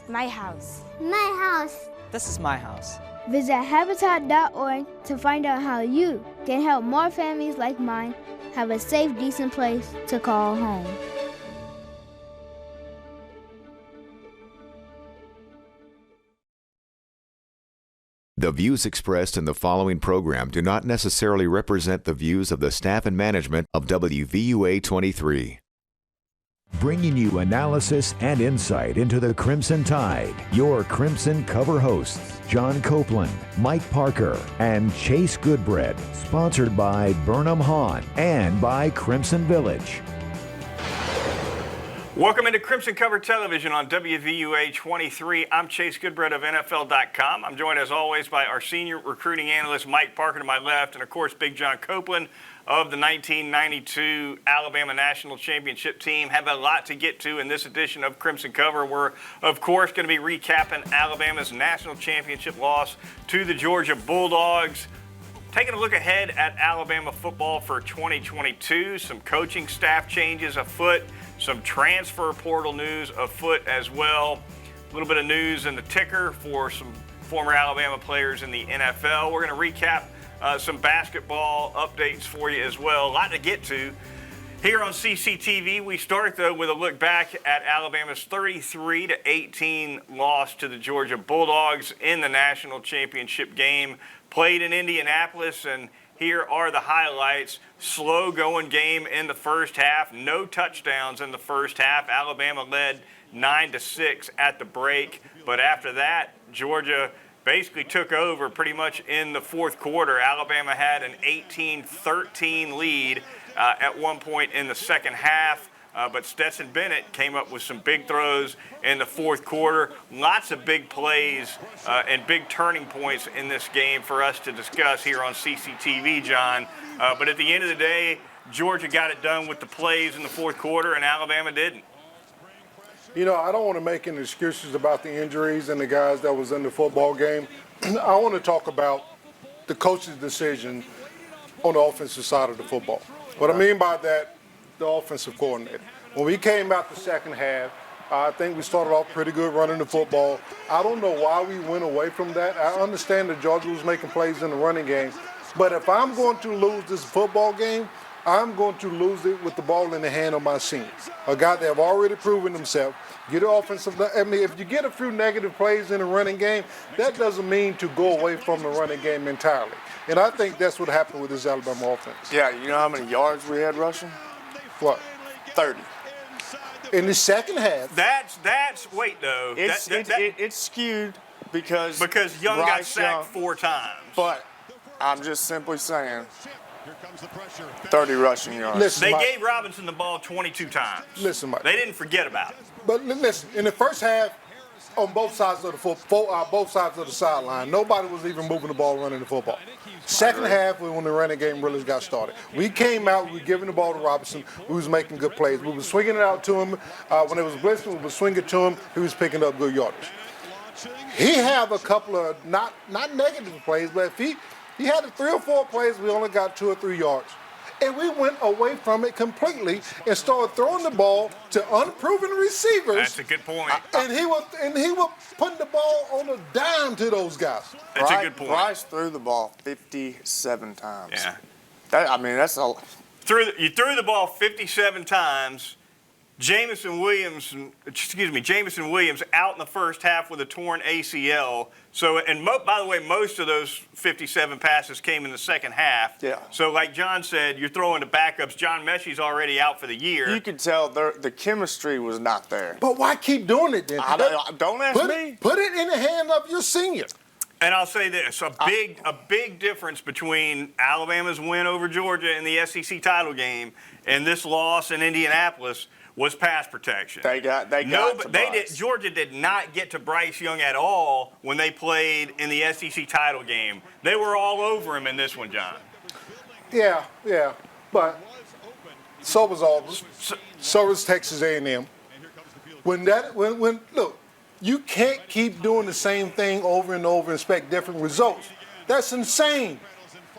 My house. My house. This is my house. Visit Habitat.org to find out how you can help more families like mine have a safe, decent place to call home. The views expressed in the following program do not necessarily represent the views of the staff and management of WVUA 23. Bringing you analysis and insight into the Crimson Tide. Your Crimson cover hosts, John Copeland, Mike Parker, and Chase Goodbread. Sponsored by Burnham Hahn and by Crimson Village. Welcome into Crimson Cover Television on WVUA 23. I'm Chase Goodbread of NFL.com. I'm joined as always by our senior recruiting analyst, Mike Parker to my left, and of course, Big John Copeland of the 1992 Alabama National Championship team. Have a lot to get to in this edition of Crimson Cover. We're, of course, going to be recapping Alabama's national championship loss to the Georgia Bulldogs. Taking a look ahead at Alabama football for 2022, some coaching staff changes afoot, some transfer portal news afoot as well. A little bit of news in the ticker for some former Alabama players in the NFL. We're going to recap some basketball updates for you as well. A lot to get to. Here on CCTV, we start, though, with a look back at Alabama's 33-18 loss to the Georgia Bulldogs in the national championship game. Played in Indianapolis, and here are the highlights. Slow-going game in the first half. No touchdowns in the first half. Alabama led 9-6 at the break. But after that, Georgia basically took over pretty much in the fourth quarter. Alabama had an 18-13 lead at one point in the second half. But Stetson Bennett came up with some big throws in the fourth quarter. Lots of big plays and big turning points in this game for us to discuss here on CCTV, John. But at the end of the day, Georgia got it done with the plays in the fourth quarter, and Alabama didn't. You know, I don't want to make any excuses about the injuries and the guys that was in the football game. I want to talk about the coach's decision on the offensive side of the football. What I mean by that, the offensive coordinator. When we came out the second half, I think we started off pretty good running the football. I don't know why we went away from that. I understand that Georgia was making plays in the running game, but if I'm going to lose this football game, I'm going to lose it with the ball in the hand of my seniors. A guy that have already proven himself. Get an offensive. I mean, if you get a few negative plays in the running game, that doesn't mean to go away from the running game entirely. And I think that's what happened with this Alabama offense. Yeah, you know how many yards we had rushing? What? 30. In the second half. That's wait though. It's skewed because Young Bryce got sacked Young, 4 times. But I'm just simply saying 30 rushing yards. Listen, they Mike, gave Robinson the ball 22 times. Listen, Mike. They didn't forget about it. But listen, in the first half, on both sides of the both sides of the sideline, nobody was even moving the ball, running the football. Second half, when the running game really got started, we came out, we were giving the ball to Robinson. We was making good plays. We were swinging it out to him. When it was blitzing, we were swinging to him. He was picking up good yardage. He had a couple of not negative plays, but if he had 3 or 4 plays, we only got 2 or 3 yards. And we went away from it completely and started throwing the ball to unproven receivers. That's a good point. And he was putting the ball on a dime to those guys. That's a good point. Bryce threw the ball 57 times. Yeah. That's a. You threw the ball 57 times. Jameson Williams out in the first half with a torn ACL. So, by the way, most of those 57 passes came in the second half. Yeah. So, like John said, you're throwing to backups. John Mechie's already out for the year. You could tell the chemistry was not there. But why keep doing it then? Don't ask me. Put it in the hand of your senior. And I'll say this, a big difference between Alabama's win over Georgia in the SEC title game and this loss in Indianapolis was pass protection. Georgia did not get to Bryce Young at all when they played in the SEC title game. They were all over him in this one, John. Yeah, but so was Auburn. So was Texas A&M. Look, you can't keep doing the same thing over and over and expect different results. That's insane.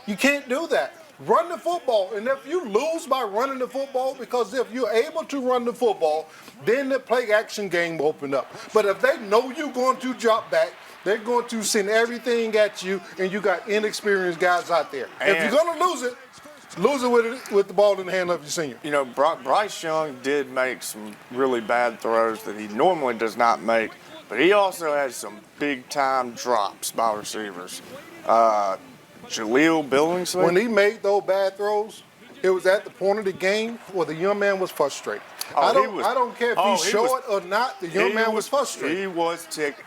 You can't do that. Run the football. And if you lose by running the football, because if you're able to run the football, then the play action game will open up. But if they know you're going to drop back, they're going to send everything at you, and you got inexperienced guys out there. If you're going to lose it with the ball in the hand of your senior. You know, Bryce Young did make some really bad throws that he normally does not make, but he also had some big-time drops by receivers. Jaleel Billingsley. When he made those bad throws, it was at the point of the game where the young man was frustrated. I don't care if he's short or not, the young man was frustrated. He was ticked.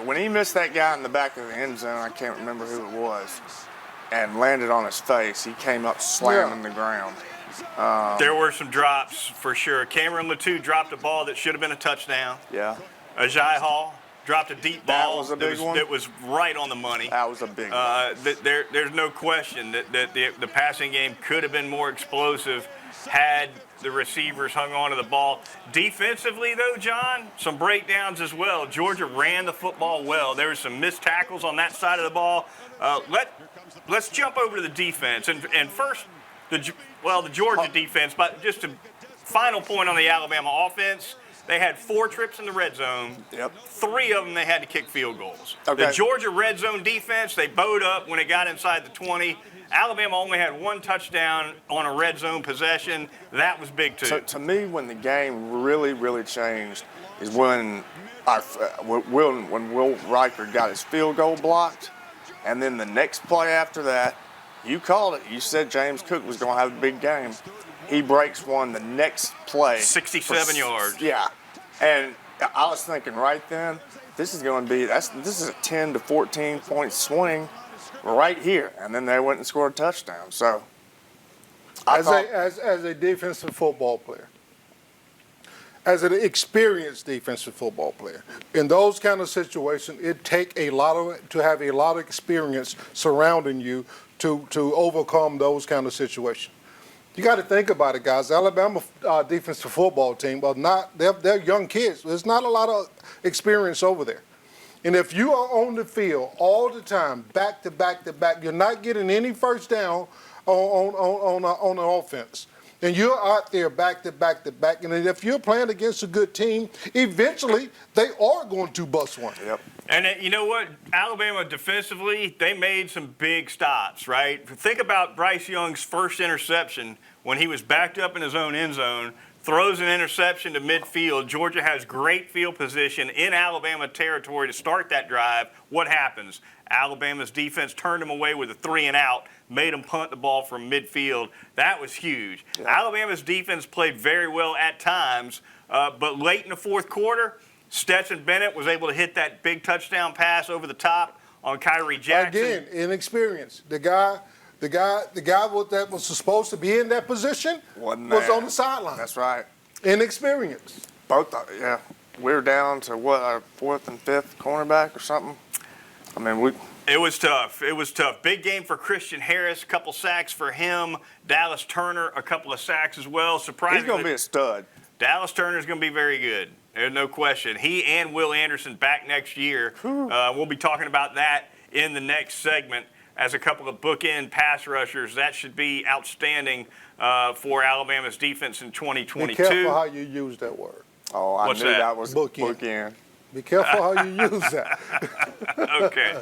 When he missed that guy in the back of the end zone, I can't remember who it was, and landed on his face, he came up slamming the ground. There were some drops for sure. Cameron Latou dropped a ball that should have been a touchdown. Yeah. Ajay Hall dropped a deep ball. That was a big one. That was right on the money. That was a big one. There's no question that the passing game could have been more explosive had the receivers hung on to the ball. Defensively, though, John, some breakdowns as well. Georgia ran the football well. There were some missed tackles on that side of the ball. Let's jump over to the defense. And first, the Georgia defense, but just a final point on the Alabama offense. They had 4 trips in the red zone. Yep. 3 of them they had to kick field goals. Okay. The Georgia red zone defense, they bowed up when it got inside the 20. Alabama only had 1 touchdown on a red zone possession. That was big, too. So, to me, when the game really, really changed is when Will Riker got his field goal blocked, and then the next play after that, you called it. You said James Cook was going to have a big game. He breaks one the next play. 67 yards. Yeah. And I was thinking right then, this is a 10 to 14 point swing right here. And then they went and scored a touchdown. So as a defensive football player, as an experienced defensive football player, in those kind of situations, it takes to have a lot of experience surrounding you to overcome those kind of situations. You got to think about it, guys. Alabama defensive football team, they're young kids. There's not a lot of experience over there. And if you are on the field all the time, back to back to back, you're not getting any first down on the offense. And you're out there back to back to back. And if you're playing against a good team, eventually they are going to bust one. Yep. And you know what? Alabama defensively, they made some big stops, right? Think about Bryce Young's first interception when he was backed up in his own end zone, throws an interception to midfield. Georgia has great field position in Alabama territory to start that drive. What happens? Alabama's defense turned him away with a 3-and-out, made him punt the ball from midfield. That was huge. Yeah. Alabama's defense played very well at times, but late in the fourth quarter, Stetson Bennett was able to hit that big touchdown pass over the top on Kyrie Jackson. Again, inexperience. The guy that was supposed to be in that position was on the sideline. That's right. Inexperience. Yeah. We're down to our 4th and 5th cornerback or something. I mean, It was tough. Big game for Christian Harris, a couple sacks for him. Dallas Turner, a couple of sacks as well. Surprisingly, he's going to be a stud. Dallas Turner's going to be very good. There's no question. He and Will Anderson back next year. We'll be talking about that in the next segment as a couple of bookend pass rushers. That should be outstanding for Alabama's defense in 2022. Be careful how you use that word. Oh, I knew that was bookend. Be careful how you use that. Okay.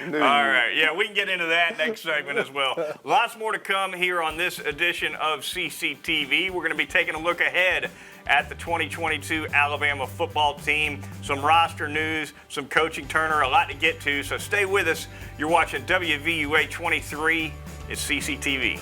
All right. Yeah, we can get into that next segment as well. Lots more to come here on this edition of CCTV. We're going to be taking a look ahead at the 2022 Alabama football team. Some roster news, some coaching Turner, a lot to get to. So stay with us. You're watching WVUA 23. It's CCTV.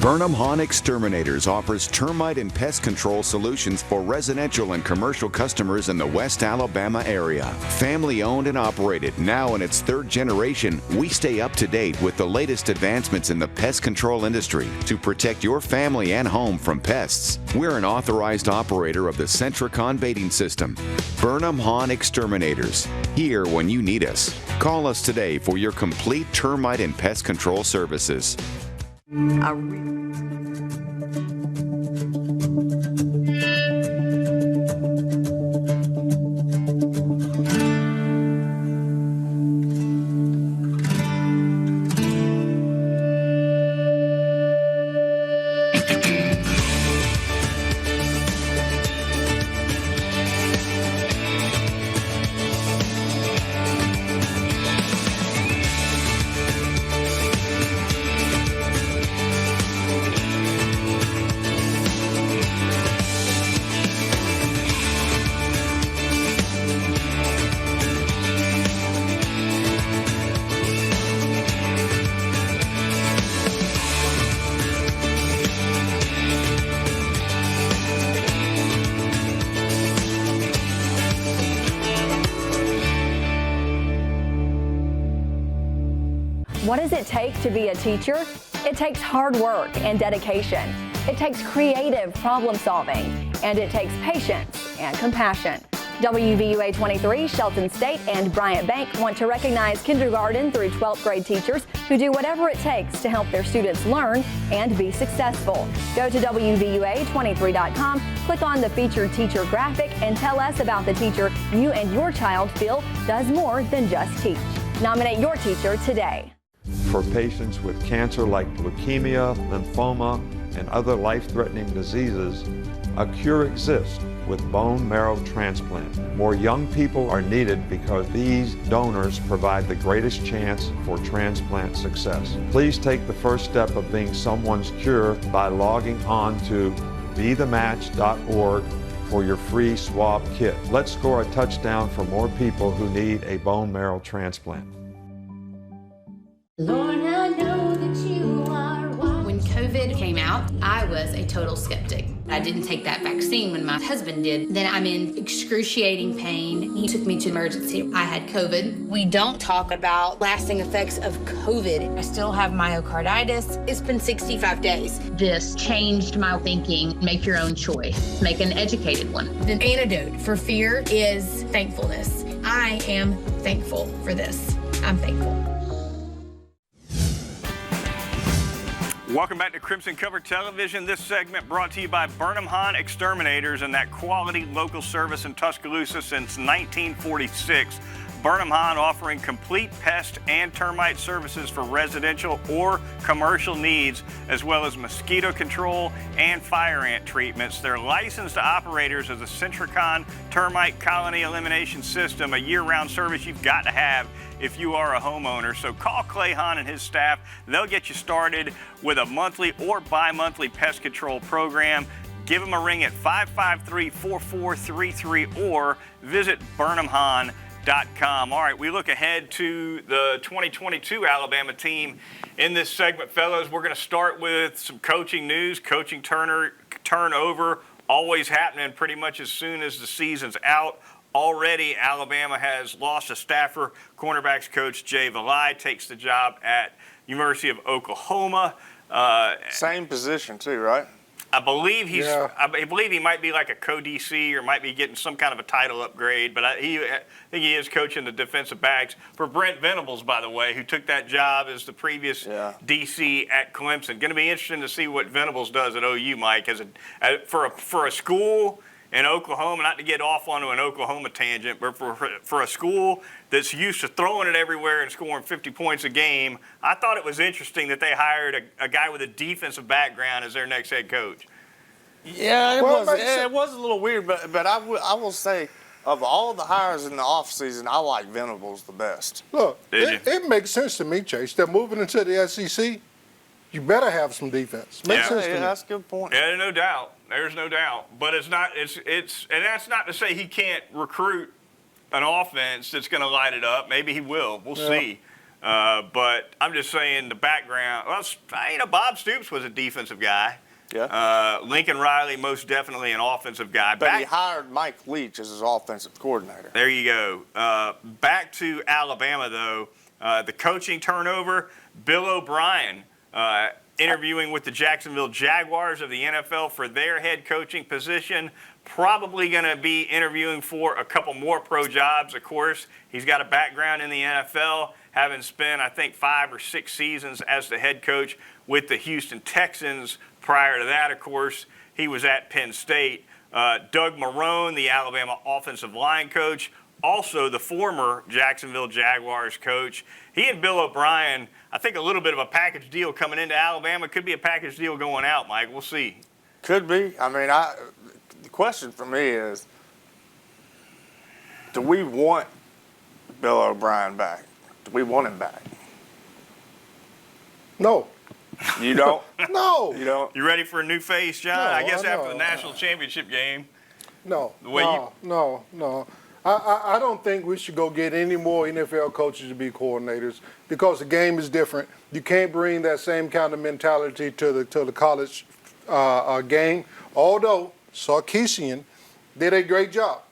Burnham Hahn Exterminators offers termite and pest control solutions for residential and commercial customers in the West Alabama area. Family owned and operated, now in its 3rd generation, we stay up to date with the latest advancements in the pest control industry to protect your family and home from pests. We're an authorized operator of the Centricon baiting system. Burnham Hahn Exterminators, here when you need us. Call us today for your complete termite and pest control services. What does it take to be a teacher? It takes hard work and dedication. It takes creative problem solving, and it takes patience and compassion. WVUA 23, Shelton State, and Bryant Bank want to recognize kindergarten through 12th grade teachers who do whatever it takes to help their students learn and be successful. Go to WVUA23.com, click on the featured teacher graphic, and tell us about the teacher you and your child feel does more than just teach. Nominate your teacher today. For patients with cancer like leukemia, lymphoma, and other life-threatening diseases, a cure exists with bone marrow transplant. More young people are needed because these donors provide the greatest chance for transplant success. Please take the first step of being someone's cure by logging on to bethematch.org for your free swab kit. Let's score a touchdown for more people who need a bone marrow transplant. Lord, I know that you are watching. When COVID came out, I was a total skeptic. I didn't take that vaccine when my husband did. Then I'm in excruciating pain. He took me to emergency. I had COVID. We don't talk about lasting effects of COVID. I still have myocarditis. It's been 65 days. This changed my thinking. Make your own choice. Make an educated one. The antidote for fear is thankfulness. I am thankful for this. I'm thankful. Welcome back to Crimson Cover Television. This segment brought to you by Burnham Hahn Exterminators and that quality local service in Tuscaloosa since 1946. Burnham Hahn offering complete pest and termite services for residential or commercial needs, as well as mosquito control and fire ant treatments. They're licensed operators of the Centricon Termite Colony Elimination System, a year-round service you've got to have if you are a homeowner. So call Clay Hahn and his staff. They'll get you started with a monthly or bi-monthly pest control program. Give them a ring at 553-4433 or visit burnhamhahn.com. All right, we look ahead to the 2022 Alabama team in this segment, fellows. We're going to start with some coaching news. Coaching turnover always happening pretty much as soon as the season's out. Already, Alabama has lost a staffer. Cornerbacks coach Jay Valai takes the job at University of Oklahoma. Same position too, right? I believe I believe he might be like a co-DC or might be getting some kind of a title upgrade, but I think he is coaching the defensive backs for Brent Venables, by the way, who took that job as the previous DC at Clemson. Going to be interesting to see what Venables does at OU, Mike, for a school in Oklahoma, not to get off onto an Oklahoma tangent, but for a school that's used to throwing it everywhere and scoring 50 points a game. I thought it was interesting that they hired a guy with a defensive background as their next head coach. Yeah, it was a little weird, but I will say, of all the hires in the offseason, I like Venables the best. Look, it makes sense to me, Chase. They're moving into the SEC. You better have some defense. Makes sense to me. That's a good point. Yeah, no doubt. There's no doubt. But it's and that's not to say he can't recruit an offense that's going to light it up. Maybe he will. We'll see. But I'm just saying the background. Well, Bob Stoops was a defensive guy. Yeah. Lincoln Riley, most definitely an offensive guy. But he hired Mike Leach as his offensive coordinator. There you go. Back to Alabama, though. The coaching turnover, Bill O'Brien interviewing with the Jacksonville Jaguars of the NFL for their head coaching position. Probably going to be interviewing for a couple more pro jobs, of course. He's got a background in the NFL, having spent, I think, 5 or 6 seasons as the head coach with the Houston Texans. Prior to that, of course, he was at Penn State. Doug Marrone, the Alabama offensive line coach, also the former Jacksonville Jaguars coach. He and Bill O'Brien, I think a little bit of a package deal coming into Alabama. Could be a package deal going out, Mike. We'll see. Could be. I mean, the question for me is, do we want Bill O'Brien back? Do we want him back? No. You don't? No. You don't? You ready for a new face, John? No, I guess no, after the national championship game. No. No. I don't think we should go get any more NFL coaches to be coordinators because the game is different. You can't bring that same kind of mentality to the college game. Although Sarkisian did a great job.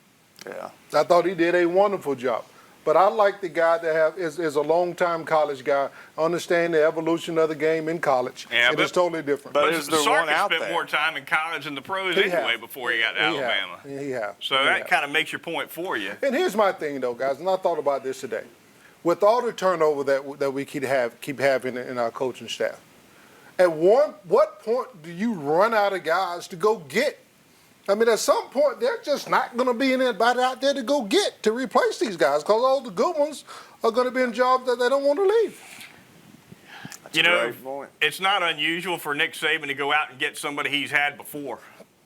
Yeah. I thought he did a wonderful job. But I like the guy that is a long-time college guy, understand the evolution of the game in college. Yeah, it's totally different. But is there one out spent there? more time in college than the pros anyway before he got to Alabama. He has. So that kind of makes your point for you. And here's my thing, though, guys, and I thought about this today. With all the turnover that we keep having in our coaching staff, at what point do you run out of guys to go get? I mean, at some point, they're just not going to be anybody out there to go get to replace these guys because all the good ones are going to be in jobs that they don't want to leave. You know, it's not unusual for Nick Saban to go out and get somebody he's had before.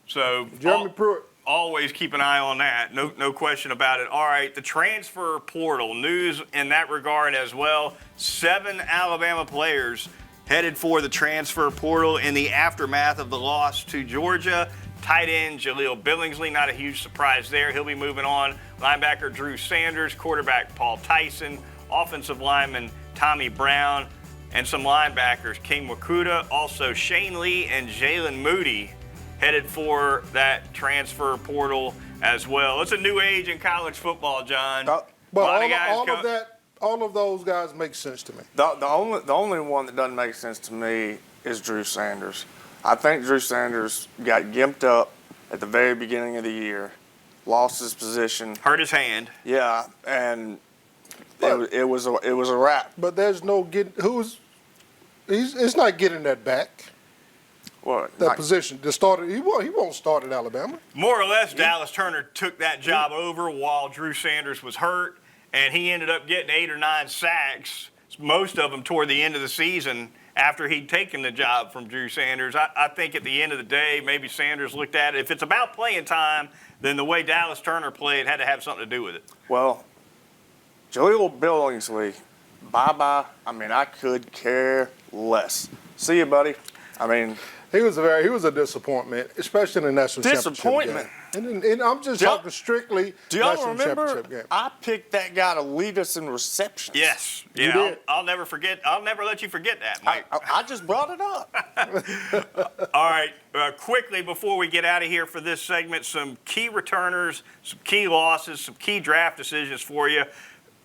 So Jeremy Pruitt. Always keep an eye on that. No question about it. All right, the transfer portal, news in that regard as well. 7 Alabama players headed for the transfer portal in the aftermath of the loss to Georgia. Tight end Jaleel Billingsley, not a huge surprise there. He'll be moving on. Linebacker Drew Sanders, quarterback Paul Tyson, offensive lineman Tommy Brown, and some linebackers, King Wakuda, also Shane Lee and Jalen Moody headed for that transfer portal as well. It's a new age in college football, John. But all of those guys make sense to me. The only one that doesn't make sense to me is Drew Sanders. I think Drew Sanders got gimped up at the very beginning of the year, lost his position, hurt his hand. Yeah, and it was a wrap. But there's no it's not getting that back. What? That position. He won't start at Alabama. More or less, Dallas Turner took that job over while Drew Sanders was hurt, and he ended up getting 8 or 9 sacks, most of them toward the end of the season, after he'd taken the job from Drew Sanders. I think at the end of the day, maybe Sanders looked at it. If it's about playing time, then the way Dallas Turner played had to have something to do with it. Well, Jaleel Billingsley, bye-bye. I mean, I could care less. See you, buddy. I mean, he was a disappointment, especially in the national championship game. And I'm just talking strictly national championship game. I picked that guy to lead us in receptions. Yes. Yeah, I'll never forget. I'll never let you forget that, Mike. I just brought it up. All right. Quickly, before we get out of here for this segment, some key returners, some key losses, some key draft decisions for you.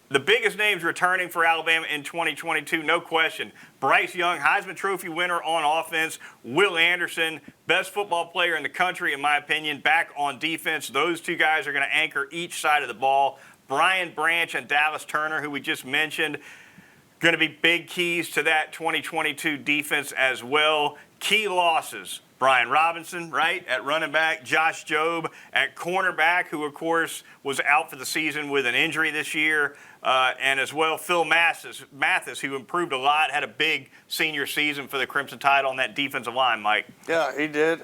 The biggest names returning for Alabama in 2022, no question. Bryce Young, Heisman Trophy winner on offense. Will Anderson, best football player in the country, in my opinion, back on defense. Those two guys are going to anchor each side of the ball. Brian Branch and Dallas Turner, who we just mentioned, going to be big keys to that 2022 defense as well. Key losses. Brian Robinson, right, at running back. Josh Jobe at cornerback, who, of course, was out for the season with an injury this year. And as well, Phil Mathis, who improved a lot, had a big senior season for the Crimson Tide on that defensive line, Mike. Yeah, he did.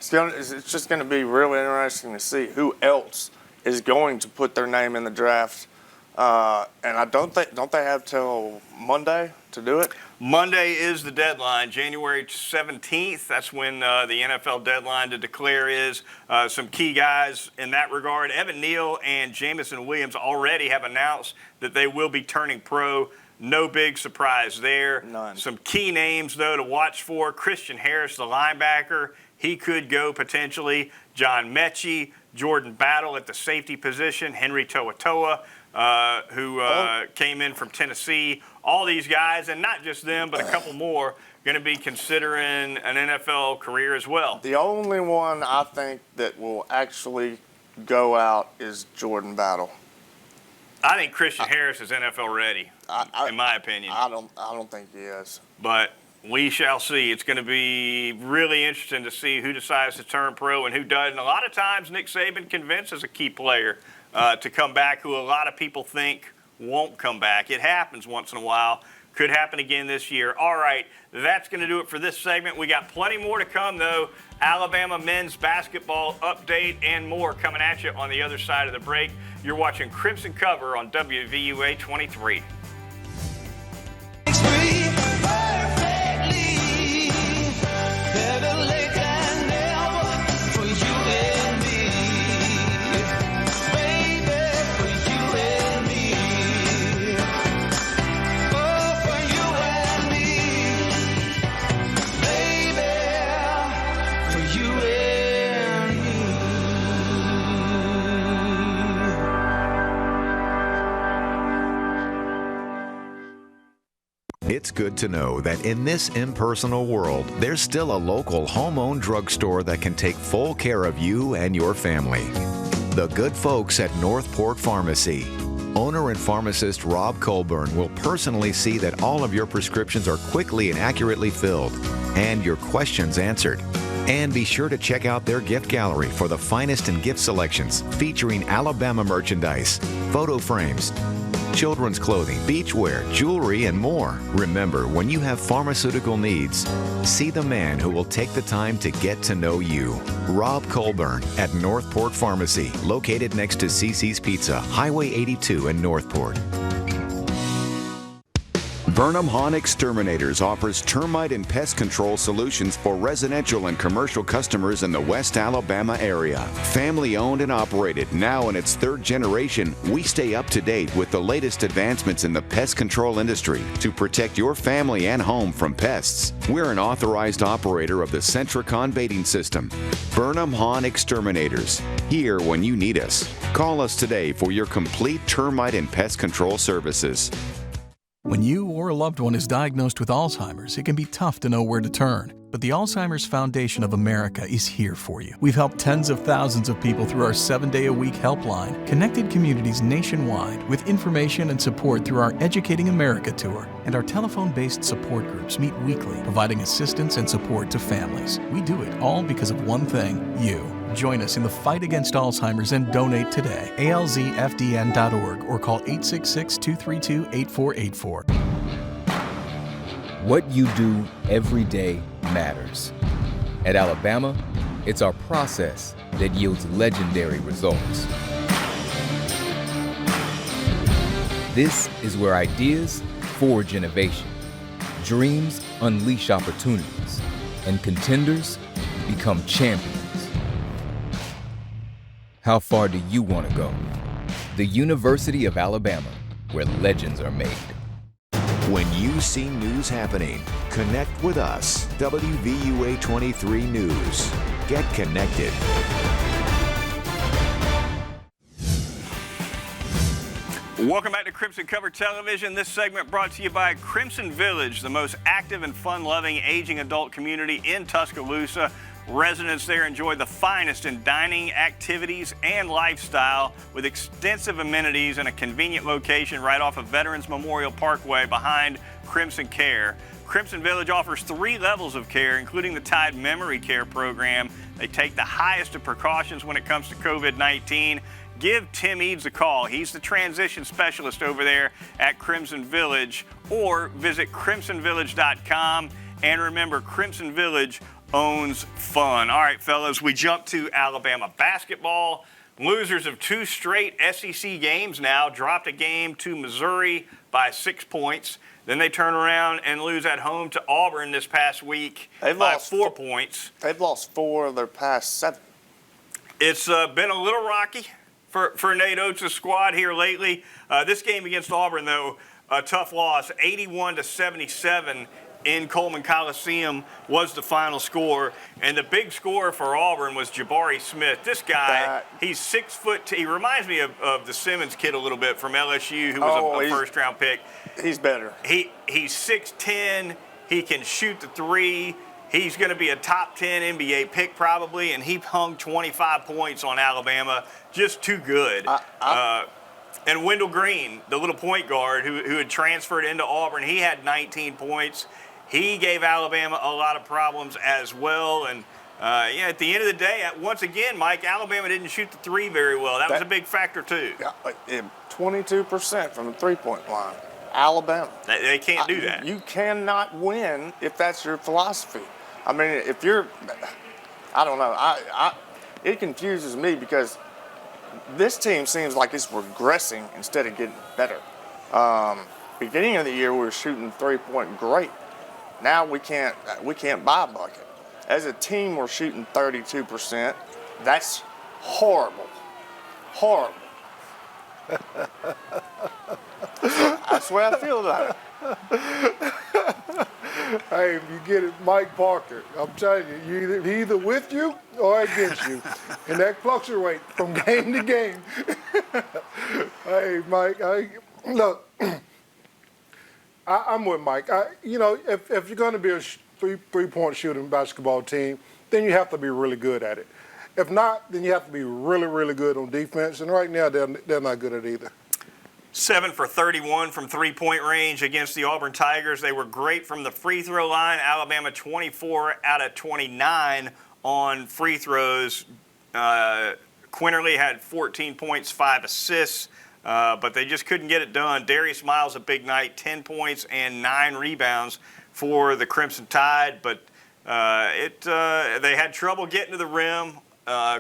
It's just going to be really interesting to see who else is going to put their name in the draft. And don't they have till Monday to do it? Monday is the deadline, January 17th. That's when the NFL deadline to declare is. Some key guys in that regard. Evan Neal and Jamison Williams already have announced that they will be turning pro. No big surprise there. None. Some key names, though, to watch for. Christian Harris, the linebacker. He could go potentially. John Mechie, Jordan Battle at the safety position. Henry To'oTo'o, who came in from Tennessee. All these guys, and not just them, but a couple more, going to be considering an NFL career as well. The only one I think that will actually go out is Jordan Battle. I think Christian Harris is NFL ready, in my opinion. I don't think he is. But we shall see. It's going to be really interesting to see who decides to turn pro and who doesn't. A lot of times, Nick Saban convinces a key player to come back who a lot of people think won't come back. It happens once in a while. Could happen again this year. All right, that's going to do it for this segment. We got plenty more to come, though. Alabama men's basketball update and more coming at you on the other side of the break. You're watching Crimson Cover on WVUA 23. It's good to know that in this impersonal world, there's still a local home-owned drugstore that can take full care of you and your family. The good folks at Northport Pharmacy. Owner and pharmacist Rob Colburn will personally see that all of your prescriptions are quickly and accurately filled and your questions answered. And be sure to check out their gift gallery for the finest in gift selections featuring Alabama merchandise, photo frames, children's clothing, beachwear, jewelry, and more. Remember, when you have pharmaceutical needs, see the man who will take the time to get to know you. Rob Colburn at Northport Pharmacy, located next to CC's Pizza, Highway 82 in Northport. Burnham Hahn Exterminators offers termite and pest control solutions for residential and commercial customers in the West Alabama area. Family owned and operated, now in its third generation, we stay up to date with the latest advancements in the pest control industry to protect your family and home from pests. We're an authorized operator of the Centricon baiting system. Burnham Hahn Exterminators, here when you need us. Call us today for your complete termite and pest control services. When you or a loved one is diagnosed with Alzheimer's, it can be tough to know where to turn. But the Alzheimer's Foundation of America is here for you. We've helped tens of thousands of people through our 7-day-a-week helpline, connected communities nationwide with information and support through our Educating America tour, and our telephone-based support groups meet weekly, providing assistance and support to families. We do it all because of one thing, you. Join us in the fight against Alzheimer's and donate today. alzfdn.org or call 866-232-8484. What you do every day matters. At Alabama, it's our process that yields legendary results. This is where ideas forge innovation, dreams unleash opportunities, and contenders become champions. How far do you want to go? The University of Alabama, where legends are made. When you see news happening, connect with us. WVUA 23 News. Get connected. Welcome back to Crimson Cover Television. This segment brought to you by Crimson Village, the most active and fun-loving aging adult community in Tuscaloosa. Residents there enjoy the finest in dining, activities, and lifestyle with extensive amenities and a convenient location right off of Veterans Memorial Parkway behind Crimson Care. Crimson Village offers 3 levels of care, including the Tide Memory Care program. They take the highest of precautions when it comes to COVID-19. Give Tim Eads a call. He's the transition specialist over there at Crimson Village, or visit crimsonvillage.com. And remember, Crimson Village owns fun. All right, fellas, we jump to Alabama basketball. Losers of 2 straight SEC games now, dropped a game to Missouri by 6 points. Then they turn around and lose at home to Auburn this past week by 4 points. They've lost 4 of their past 7. It's been a little rocky for Nate Oates' squad here lately. This game against Auburn, though, a tough loss, 81-77 in Coleman Coliseum was the final score. And the big score for Auburn was Jabari Smith. This guy, he's 6 foot. He reminds me of the Simmons kid a little bit from LSU, who was a first-round pick. He's better. He's 6'10". He can shoot the 3. He's going to be a top 10 NBA pick probably, and he hung 25 points on Alabama. Just too good. And Wendell Green, the little point guard who had transferred into Auburn, he had 19 points. He gave Alabama a lot of problems as well. And, at the end of the day, once again, Mike, Alabama didn't shoot the 3 very well. That was a big factor, too. Yeah, 22% from the three-point line. Alabama. They can't do that. You cannot win if that's your philosophy. I mean, if you're – I don't know. It confuses me because this team seems like it's regressing instead of getting better. Beginning of the year, we were shooting three-point great. Now we can't buy a bucket. As a team, we're shooting 32%. That's horrible. Horrible. That's the way I feel about it. Hey, if you get it, Mike Parker, I'm telling you, he either with you or against you. And that fluctuates from game to game. Hey, Mike, look, I'm with Mike. If you're going to be a three-point shooting basketball team, then you have to be really good at it. If not, then you have to be really, really good on defense. And right now, they're not good at either. 7 for 31 from three-point range against the Auburn Tigers. They were great from the free throw line. Alabama 24 out of 29 on free throws. Quinterly had 14 points, 5 assists, but they just couldn't get it done. Darius Miles, a big night, 10 points and 9 rebounds for the Crimson Tide, but they had trouble getting to the rim.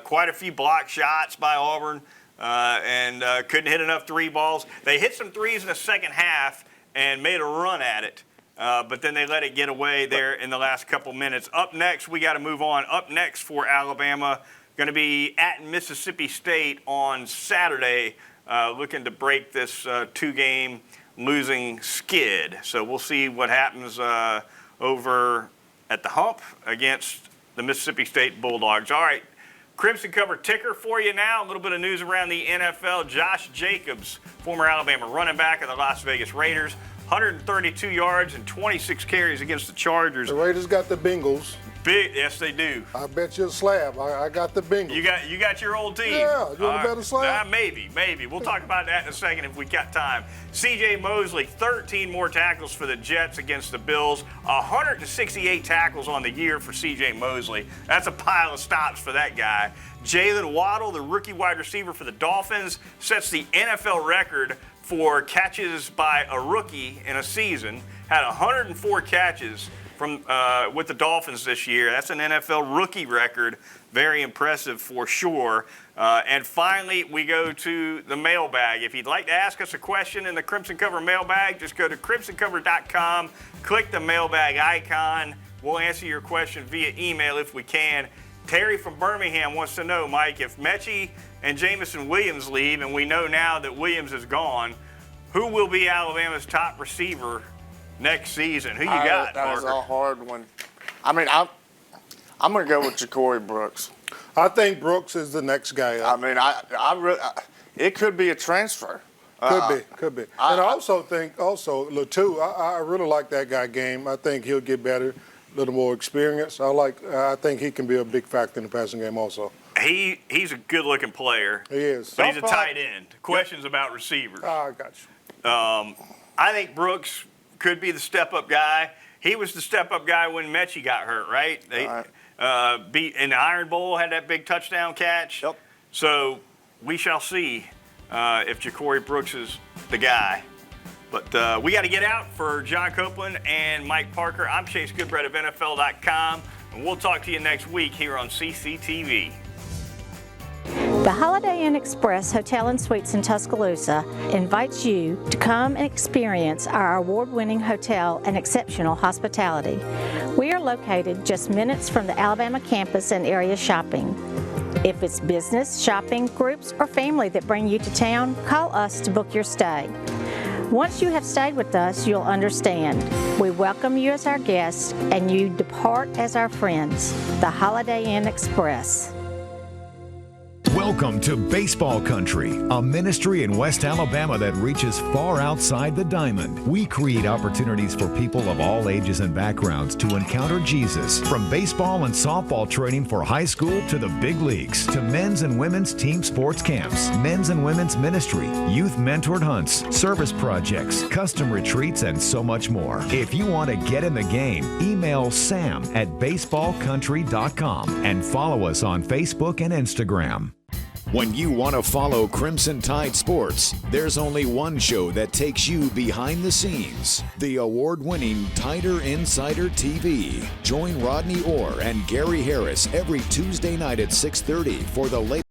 Quite a few block shots by Auburn. And couldn't hit enough three balls. They hit some threes in the second half and made a run at it, but then they let it get away there in the last couple minutes. Up next, we got to move on. Up next for Alabama, going to be at Mississippi State on Saturday, looking to break this two-game losing skid. So we'll see what happens over at the Hump against the Mississippi State Bulldogs. All right. Crimson Cover ticker for you now. A little bit of news around the NFL. Josh Jacobs, former Alabama running back of the Las Vegas Raiders, 132 yards and 26 carries against the Chargers. The Raiders got the Bengals. Big, yes, they do. I bet you a slab. I got the Bengals. You got your old team. Yeah, you want a better slab? Maybe. We'll talk about that in a second if we got time. C.J. Mosley, 13 more tackles for the Jets against the Bills. 168 tackles on the year for C.J. Mosley. That's a pile of stops for that guy. Jalen Waddle, the rookie wide receiver for the Dolphins, sets the NFL record for catches by a rookie in a season. Had 104 catches from with the Dolphins this year. That's an NFL rookie record. Very impressive for sure. And finally, we go to the mailbag. If you'd like to ask us a question in the Crimson Cover mailbag, just go to crimsoncover.com, click the mailbag icon. We'll answer your question via email if we can. Terry from Birmingham wants to know, Mike, if Mechie and Jamison Williams leave, and we know now that Williams is gone, who will be Alabama's top receiver next season? Who you got, That is Parker? a hard one. I mean, I'm going to go with Ja'Cory Brooks. I think Brooks is the next guy up. I mean, it could be a transfer. Could be. And I also think, Latu, I really like that guy game. I think he'll get better, a little more experience. I think he can be a big factor in the passing game also. He's a good-looking player. He is. But he's a tight end. Questions about receivers. I got you. I think Brooks could be the step-up guy. He was the step-up guy when Mechie got hurt, right? They beat in the Iron Bowl, had that big touchdown catch. Yep. So we shall see if Ja'Cory Brooks is the guy. But we got to get out. For John Copeland and Mike Parker, I'm Chase Goodbread of NFL.com, and we'll talk to you next week here on CCTV. The Holiday Inn Express Hotel and Suites in Tuscaloosa invites you to come and experience our award-winning hotel and exceptional hospitality. We are located just minutes from the Alabama campus and area shopping. If it's business, shopping, groups, or family that bring you to town, call us to book your stay. Once you have stayed with us, you'll understand. We welcome you as our guests, and you depart as our friends. The Holiday Inn Express. Welcome to Baseball Country, a ministry in West Alabama that reaches far outside the diamond. We create opportunities for people of all ages and backgrounds to encounter Jesus. From baseball and softball training for high school to the big leagues, to men's and women's team sports camps, men's and women's ministry, youth mentored hunts, service projects, custom retreats, and so much more. If you want to get in the game, email sam@baseballcountry.com and follow us on Facebook and Instagram. When you want to follow Crimson Tide Sports, there's only one show that takes you behind the scenes. The award-winning Tider Insider TV. Join Rodney Orr and Gary Harris every Tuesday night at 6:30 for the latest